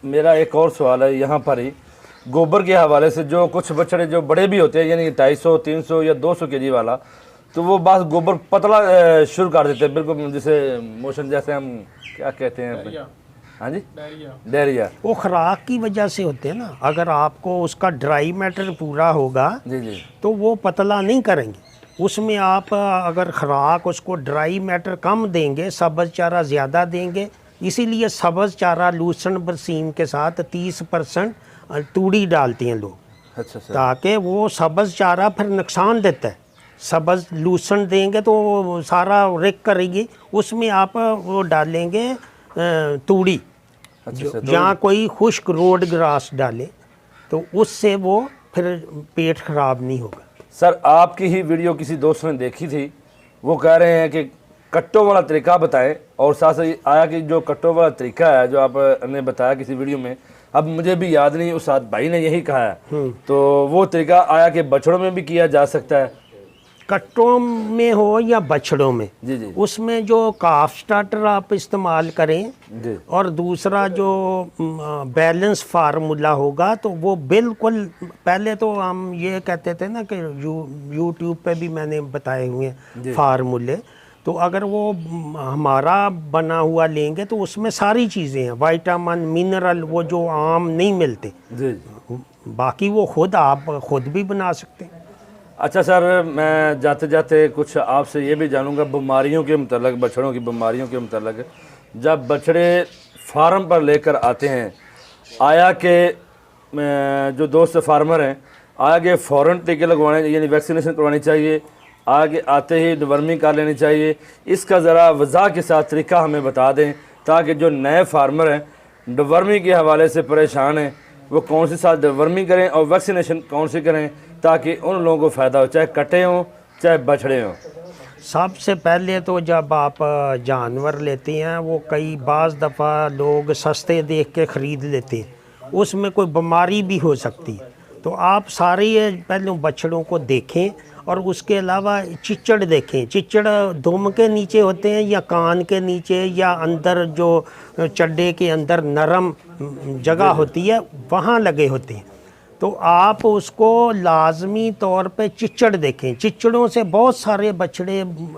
मेरा एक और सवाल है यहाँ पर ही, गोबर के हवाले से। जो कुछ बछड़े जो बड़े भी होते हैं, यानी 250, 300 या 200 केजी वाला, तो वो बस गोबर पतला शुरू कर देते हैं, बिल्कुल जैसे मोशन, जैसे हम क्या कहते हैं, हाँ जी, डायरिया। वो खुराक की वजह से होते हैं ना। अगर आपको उसका ड्राई मैटर पूरा होगा जी जी, तो वो पतला नहीं करेंगे। उसमें आप अगर खुराक उसको ड्राई मैटर कम देंगे, सब्ज़ चारा ज़्यादा देंगे, इसीलिए सब्ज़ चारा लूसन बरसीम के साथ 30% तूड़ी डालते हैं लोग। अच्छा सर। ताकि वो सब्ज़ चारा फिर नुकसान देता है। सब्ज़ लूसन देंगे तो वो सारा रिक करेगी, उसमें आप वो डालेंगे तूड़ी। अच्छा जहाँ कोई खुश्क रोड ग्रास डाले तो उससे वो फिर पेट खराब नहीं होगा। सर आपकी ही वीडियो किसी दोस्त ने देखी थी, वो कह रहे हैं कि कट्टों वाला तरीका बताएं, और साथ साथ आया कि जो कट्टों वाला तरीका है जो आपने बताया किसी वीडियो में, अब मुझे भी याद नहीं, उस भाई ने यही कहा है, तो वो तरीका आया कि बछड़ों में भी किया जा सकता है। कट्टों में हो या बछड़ों में, जी जी, उसमें जो काफ स्टार्टर आप इस्तेमाल करें जी, और दूसरा जो बैलेंस फार्मूला होगा, तो वो बिल्कुल, पहले तो हम ये कहते थे ना कि यूट्यूब पे भी मैंने बताए हुए हैं फार्मूले, तो अगर वो हमारा बना हुआ लेंगे तो उसमें सारी चीज़ें हैं, विटामिन मिनरल, वो जो आम नहीं मिलते। जी। बाकी वो खुद आप खुद भी बना सकते हैं। अच्छा सर, मैं जाते जाते कुछ आपसे ये भी जानूंगा बीमारियों के मतलब, बछड़ों की बीमारियों के मतलब। जब बछड़े फार्म पर लेकर आते हैं, आया के जो दोस्त फार्मर हैं, आगे फ़ौरन टीके लगवाने यानी वैक्सीनेशन करवानी चाहिए, आगे आते ही डिवर्मिंग कर लेनी चाहिए? इसका ज़रा वज़ाह के साथ तरीका हमें बता दें, ताकि जो नए फार्मर हैं डिवर्मिंग के हवाले से परेशान हैं, वो कौन सी साथ डिवर्मिंग करें और वैक्सीनेशन कौन सी करें, ताकि उन लोगों को फ़ायदा हो, चाहे कटे हों चाहे बछड़े हों। सबसे पहले तो जब आप जानवर लेते हैं, वो कई बाज़ दफ़ा लोग सस्ते देख के ख़रीद लेते हैं, उसमें कोई बीमारी भी हो सकती है। तो आप सारे पहले बछड़ों को देखें, और उसके अलावा चिच्चड़ देखें। चिच्चड़ दुम के नीचे होते हैं या कान के नीचे या अंदर जो चड्डे के अंदर नरम जगह होती है वहाँ लगे होते हैं। तो आप उसको लाजमी तौर पे चिच्चड़ देखें। चिच्चड़ों से बहुत सारे बछड़े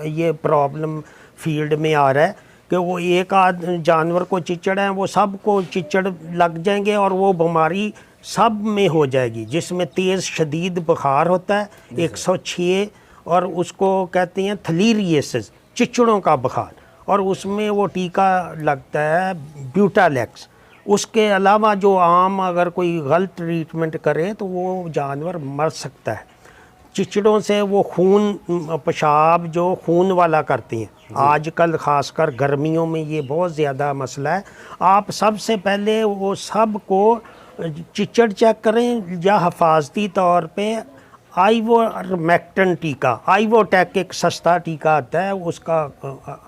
ये प्रॉब्लम फील्ड में आ रहा है कि वो एक आध जानवर को चिच्चड़ है, वो सब को चिच्चड़ लग जाएंगे और वो बीमारी सब में हो जाएगी, जिसमें तेज़ शदीद बुखार होता है 106, और उसको कहते हैं थलीरियसिस, चिच्चड़ों का बुखार, और उसमें वो टीका लगता है ब्यूटालेक्स। उसके अलावा जो आम अगर कोई गलत ट्रीटमेंट करे तो वो जानवर मर सकता है। चिचड़ों से वो खून, पेशाब जो खून वाला करते हैं, आजकल ख़ासकर गर्मियों में ये बहुत ज़्यादा मसला है। आप सबसे पहले वो सब को चिचड़ चेक करें, या हिफाजती तौर पे आइवोमैक्टिन टीका, आइवोटेक एक सस्ता टीका आता है, उसका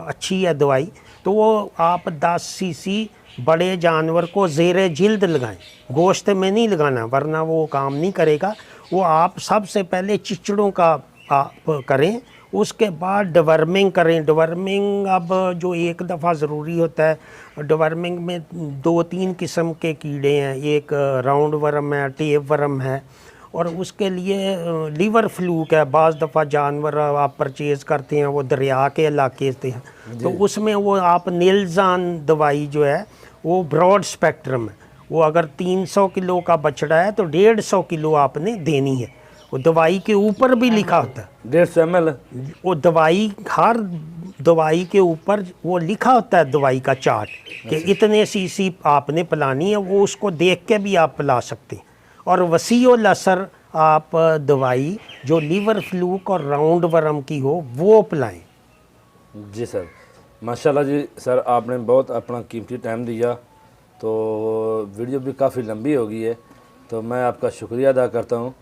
अच्छी है दवाई, तो वो आप 10 सीसी बड़े जानवर को ज़ेरे जिल्द लगाएं, गोश्त में नहीं लगाना वरना वो काम नहीं करेगा। वो आप सबसे पहले चिचड़ों का आप करें, उसके बाद डिवर्मिंग करें। डिवर्मिंग अब जो एक दफ़ा ज़रूरी होता है, डिवर्मिंग में 2-3 किस्म के कीड़े हैं, एक राउंड वर्म है, टेप वर्म है, और उसके लिए लीवर फ्लूक है। बाज़ दफ़ा जानवर आप परचेज़ करते हैं वो दरिया के इलाके से हैं, तो उसमें वो आप नीलजान दवाई जो है वो ब्रॉड स्पेक्ट्रम है, वो अगर 300 किलो का बछड़ा है तो 150 किलो आपने देनी है। वो दवाई के ऊपर भी लिखा होता है 150 ml, वो दवाई, हर दवाई के ऊपर वो लिखा होता है दवाई का चार्ट कि इतने सीसी आपने पिलानी है, वो उसको देख के भी आप पिला सकते हैं। और वसीउल असर आप दवाई जो लीवर फ्लूक और राउंड वर्म की हो वो पिलाएं। जी सर, माशाल्लाह जी सर, आपने बहुत अपना कीमती टाइम दिया, तो वीडियो भी काफ़ी लंबी हो गई है, तो मैं आपका शुक्रिया अदा करता हूँ।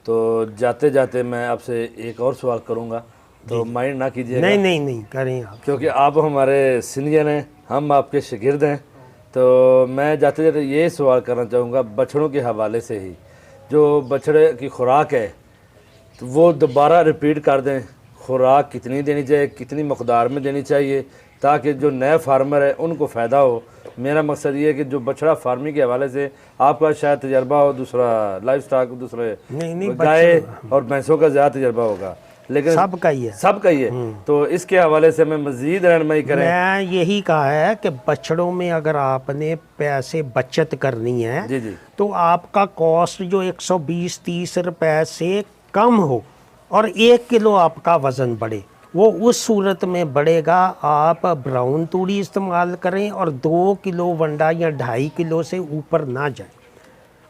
तो जाते जाते मैं आपसे एक और सवाल करूँगा, तो माइंड ना कीजिएगा। नहीं नहीं नहीं, करें आप, क्योंकि आप हमारे सीनियर हैं, हम आपके शागिर्द हैं। तो मैं जाते जाते ये सवाल करना चाहूँगा बछड़ों के हवाले से ही, जो बछड़े की खुराक है तो वो दोबारा रिपीट कर दें, खुराक कितनी देनी चाहिए, कितनी मकदार में देनी चाहिए, ताकि जो नए फार्मर है उनको फ़ायदा हो। मेरा मकसद ये है कि जो बछड़ा फार्मिंग के हवाले से आपका शायद तजर्बा हो, दूसरा लाइफ स्टॉक, दूसरे नहीं, गाय और भैंसों का ज़्यादा तजर्बा होगा, लेकिन सबका ही है, सबका ही है। तो इसके हवाले से हमें मज़ीद रहनुमाई करें। मैं यही कहा है कि बछड़ों में अगर आपने पैसे बचत करनी है जी जी तो आपका कॉस्ट जो 120-30 रुपए से कम हो और 1 किलो आपका वज़न बढ़े, वो उस सूरत में बढ़ेगा आप ब्राउन तूड़ी इस्तेमाल करें और 2 किलो वंडा या 2.5 किलो से ऊपर ना जाए।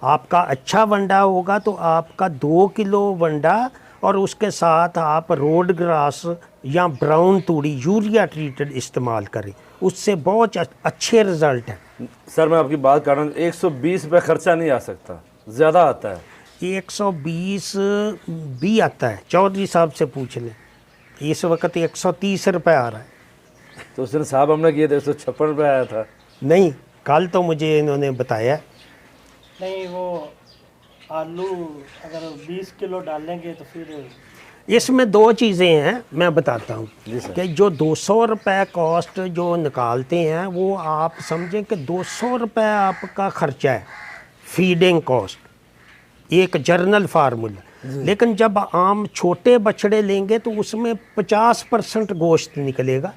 आपका अच्छा वंडा होगा तो आपका 2 किलो वंडा और उसके साथ आप रोड ग्रास या ब्राउन तूड़ी यूरिया ट्रीटेड इस्तेमाल करें, उससे बहुत अच्छे रिजल्ट हैं। सर मैं आपकी बात कर रहा हूँ, 120 रुपये खर्चा नहीं आ सकता, ज़्यादा आता है। 120 भी आता है, चौधरी साहब से पूछ लें, इस वक्त 130 रुपये आ रहा है। तो उस दिन साहब हमने किए थे 156 रुपये आया था। नहीं, कल तो मुझे इन्होंने बताया। नहीं, वो आलू अगर 20 किलो डालेंगे तो फिर इसमें 2 चीज़ें हैं, मैं बताता हूँ जी सर। कि जो 200 रुपये कॉस्ट जो निकालते हैं वो आप समझें कि 200 रुपये आपका खर्चा है फीडिंग कॉस्ट, एक जर्नल फार्मूला। लेकिन जब आम छोटे बछड़े लेंगे तो उसमें 50% गोश्त निकलेगा,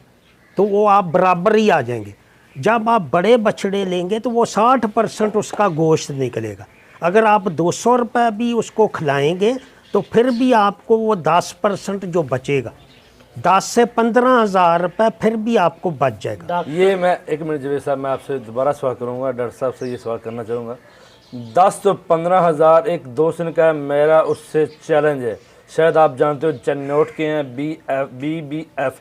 तो वो आप बराबर ही आ जाएंगे। जब आप बड़े बछड़े लेंगे तो वो 60% उसका गोश्त निकलेगा। अगर आप 200 रुपये भी उसको खिलाएंगे तो फिर भी आपको वो 10% जो बचेगा, 10 से 15,000 रुपये फिर भी आपको बच जाएगा। ये मैं 1 मिनट जवेद साहब, मैं आपसे दोबारा सवाल करूँगा, डॉक्टर साहब से ये सवाल करना चाहूँगा। 10 तो 15,000 एक दोस्त ने कहा मेरा उससे चैलेंज है, शायद आप जानते हो चन्नौट के हैं, BBF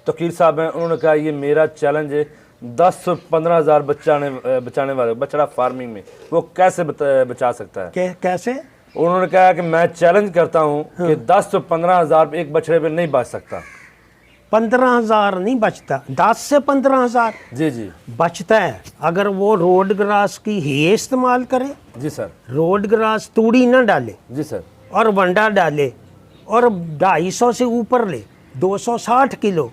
तकीर साहब हैं, उन्होंने कहा ये मेरा चैलेंज है 10 से 15,000 बचाने वाले बछड़ा फार्मिंग में, वो कैसे बचा सकता है? कैसे? उन्होंने कहा कि मैं चैलेंज करता हूँ कि 10 से 15,000 एक बछड़े पे नहीं बच सकता। 15,000 नहीं बचता, 10 से 15,000 जी जी बचता है अगर वो रोड ग्रास की ही इस्तेमाल करे। जी सर। रोड ग्रास तूड़ी ना डाले जी सर। और वंडा डाले और 250 से ऊपर ले, 260 किलो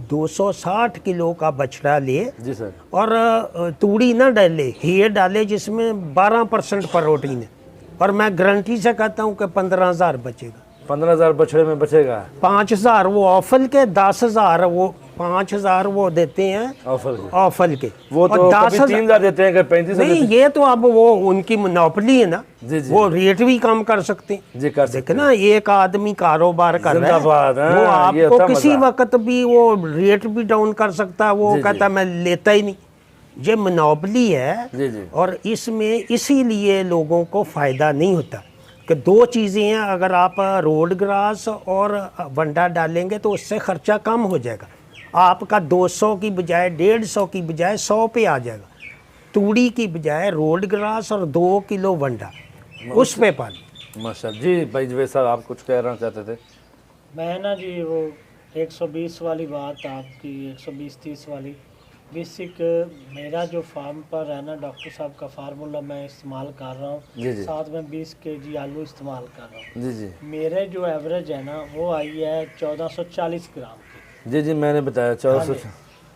260 किलो का बछड़ा ले जी सर। और तूड़ी ना डाले, ही डाले जिसमें 12% प्रोटीन है, और मैं गारंटी से कहता हूँ कि 15,000 बचेगा। 15,000 बछड़े में बचेगा। 5,000 वो ऑफल के, 10,000 वो 5,000 वो देते हैं ऑफल के। वो तो कभी 3,000 देते हैं, कभी 35,000 नहीं, ये तो अब वो उनकी मोनोपोली है ना। जी जी। वो रेट भी कम कर सकते हैं। जी कर सकते देखे ना, एक आदमी कारोबार कर रहा है, वो आपको किसी वक्त भी वो रेट भी डाउन कर सकता है। वो कहता मैं लेता ही नहीं, ये मोनोपोली है। जी जी। और इसमें इसीलिए लोगों को फायदा नहीं होता कि 2 चीज़ें हैं, अगर आप रोड ग्रास और वंडा डालेंगे तो उससे खर्चा कम हो जाएगा, आपका 200 की बजाय 150 की बजाय 100 पे आ जाएगा। तूड़ी की बजाय रोड ग्रास और 2 किलो वंडा उस पे पानी। माशाल्लाह। जी भाई जवेद साहब, आप कुछ कहना चाहते थे? मैं ना जी वो 120 वाली बात आपकी, 120-30 वाली बेसिक मेरा जो फार्म पर है ना, डॉक्टर साहब का फार्मूला मैं इस्तेमाल कर रहा जी जी। हूँ, साथ में 20 kg आलू इस्तेमाल कर रहा हूँ। जी जी। मेरे जो एवरेज है ना वो आई है 1440 ग्राम की। जी जी, मैंने बताया 1400।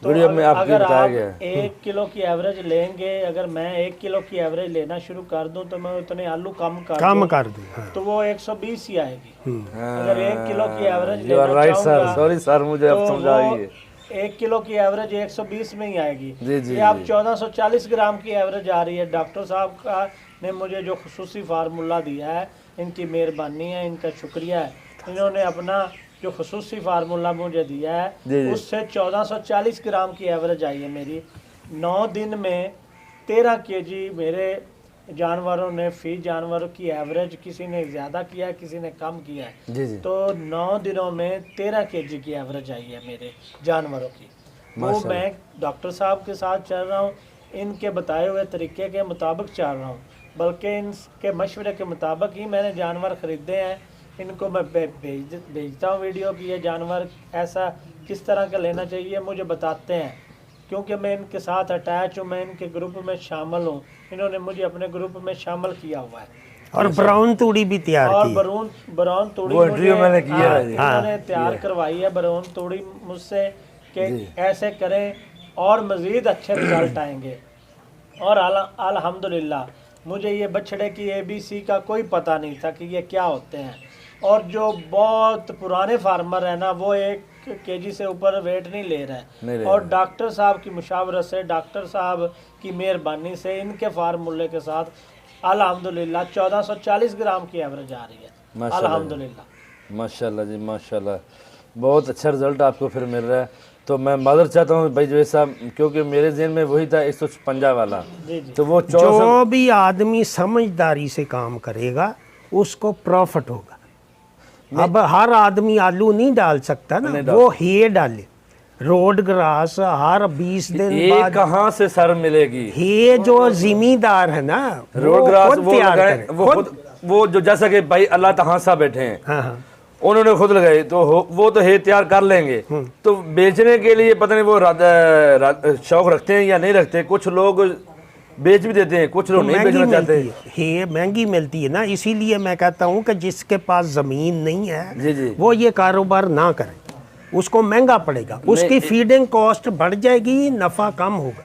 तो वीडियो में आपकी अगर बताया आप गया है। 1 किलो की एवरेज लेंगे, अगर मैं 1 किलो की एवरेज लेना शुरू कर दूं तो मैं उतने आलू कम कर दूं हाँ। तो वो 120 ही आएगी। अगर 1 किलो की एवरेज You are लेना right, sir. चाहूंगा, Sorry sir, मुझे अब तो समझा वो रही है। 1 किलो की एवरेज 120 में ही आएगी। जी जी ये आप 1440 ग्राम की एवरेज आ रही है। डॉक्टर साहब का ने मुझे जो खुसूसी फार्मूला दिया है, इनकी मेहरबानी है, इनका शुक्रिया है। इन्होंने अपना जो खुसूसी फार्मूला मुझे दिया है उससे 1440 ग्राम की एवरेज आई है मेरी। 9 दिन में 13 kg मेरे जानवरों ने, फी जानवरों की एवरेज, किसी ने ज़्यादा किया है, किसी ने कम किया है। जी जी। तो 9 दिनों में 13 kg की एवरेज आई है मेरे जानवरों की। वो मैं डॉक्टर साहब के साथ चल रहा हूँ, इनके बताए हुए तरीके के मुताबिक चल रहा हूँ, बल्कि इनके मशवरे के मुताबिक ही मैंने जानवर ख़रीदे हैं। इनको मैं भेजता हूँ वीडियो कि ये जानवर ऐसा किस तरह का लेना चाहिए, मुझे बताते हैं, क्योंकि मैं इनके साथ अटैच हूँ, मैं इनके ग्रुप में शामिल हूँ। इन्होंने मुझे अपने ग्रुप में शामिल किया हुआ है और ब्राउन तूड़ी भी तैयार और की। ब्राउन तूड़ी वो इंटरव्यू मैंने किया है। इन्होंने तैयार करवाई है ब्राउन तूड़ी मुझसे कि ऐसे करें और मज़ीद अच्छे रिजल्ट आएंगे। और अल्हम्दुलिल्लाह मुझे ये बछड़े की ABC का कोई पता नहीं था कि ये क्या होते हैं। और जो बहुत पुराने फार्मर हैं ना, वो 1 kg से ऊपर वेट नहीं ले रहे हैं। और डॉक्टर साहब की मुशावरत से, डॉक्टर साहब की मेहरबानी से, इनके फार्मूले के साथ अल्हम्दुलिल्लाह 1440 ग्राम की एवरेज आ रही है। अल्हम्दुलिल्लाह माशाल्लाह जी माशाल्लाह, बहुत अच्छा रिजल्ट आपको फिर मिल रहा है। तो मैं मादर चाहता हूँ भाई जो साहब, क्योंकि मेरे जहन में वही था 156 वाला, तो वो जो भी आदमी समझदारी से काम करेगा उसको प्रॉफिट होगा। अब हर आदमी आलू नहीं डाल सकता ना, वो हे डाले। रोड ग्रास हर 20 दिन बाद कहाँ से सर मिलेगी? हे जो जिम्मेदार है ना, रोड ग्रास खुद तैयार करे, वो जो जैसा कि भाई अल्लाह तहाँ साहब बैठे हैं, हाँ हाँ, उन्होंने खुद लगाई, तो वो तो है तैयार कर लेंगे। तो बेचने के लिए पता नहीं वो शौक रखते हैं या नहीं रखते। कुछ लोग बेच भी देते हैं, कुछ लोग नहीं बेचना चाहते। है महंगी मिलती है ना, इसीलिए मैं कहता हूँ कि जिसके पास ज़मीन नहीं है जी जी, वो ये कारोबार ना करे, उसको महंगा पड़ेगा, उसकी फीडिंग कॉस्ट बढ़ जाएगी, नफ़ा कम होगा।